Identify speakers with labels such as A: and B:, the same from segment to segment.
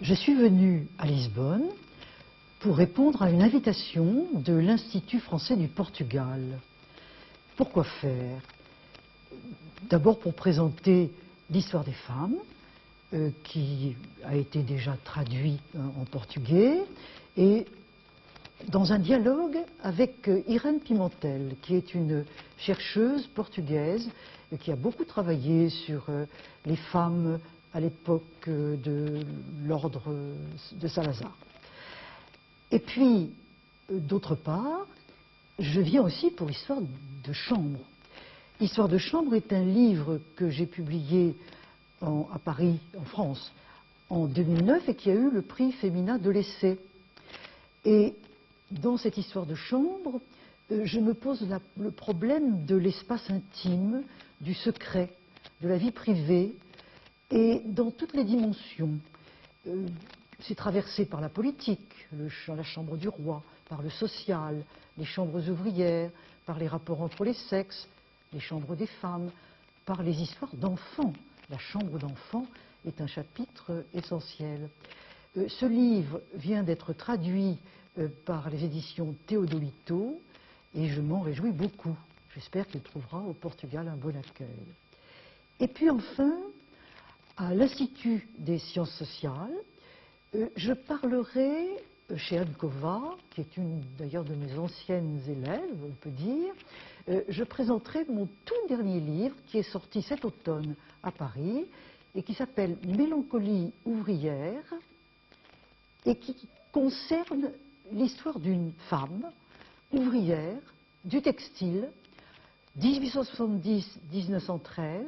A: Je suis venue à Lisbonne pour répondre à une invitation de l'Institut français du Portugal. Pourquoi faire? D'abord pour présenter l'histoire des femmes, qui a été déjà traduit en portugais, et dans un dialogue avec Irène Pimentel, qui est une chercheuse portugaise qui a beaucoup travaillé sur les femmes à l'époque de l'ordre de Salazar. Et puis, d'autre part, je viens aussi pour l'histoire de chambre. L'histoire de chambre est un livre que j'ai publié à Paris, en France, en 2009 et qui a eu le prix Femina de l'essai. Et dans cette histoire de chambre, je me pose le problème de l'espace intime, du secret, de la vie privée, et dans toutes les dimensions. C'est traversé par la politique, la chambre du roi, par le social, les chambres ouvrières, par les rapports entre les sexes, les chambres des femmes, par les histoires d'enfants. La chambre d'enfants est un chapitre essentiel. Ce livre vient d'être traduit par les éditions Théodolito et je m'en réjouis beaucoup. J'espère qu'il trouvera au Portugal un bon accueil. Et puis enfin, à l'Institut des sciences sociales, je parlerai chez Anne Kova, qui est une d'ailleurs de mes anciennes élèves, on peut dire. Je présenterai mon tout dernier livre qui est sorti cet automne à Paris et qui s'appelle Mélancolie ouvrière et qui concerne l'histoire d'une femme ouvrière du textile 1870-1913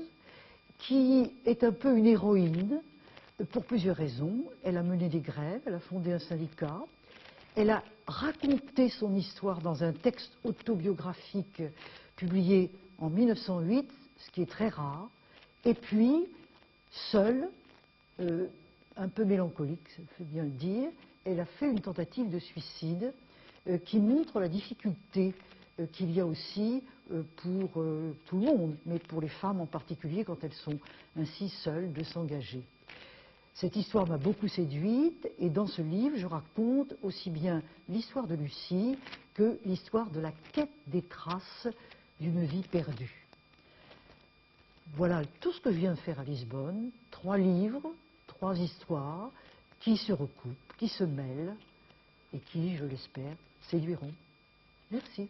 A: qui est un peu une héroïne pour plusieurs raisons. Elle a mené des grèves, elle a fondé un syndicat, elle a raconté son histoire dans un texte autobiographique publié en 1908, ce qui est très rare, et puis, seule, un peu mélancolique, ça fait bien le dire, elle a fait une tentative de suicide qui montre la difficulté qu'il y a aussi pour tout le monde, mais pour les femmes en particulier quand elles sont ainsi seules, de s'engager. Cette histoire m'a beaucoup séduite et dans ce livre, je raconte aussi bien l'histoire de Lucie que l'histoire de la quête des traces d'une vie perdue. Voilà tout ce que je viens de faire à Lisbonne, 3 livres, 3 histoires qui se recoupent, qui se mêlent et qui, je l'espère, séduiront. Merci.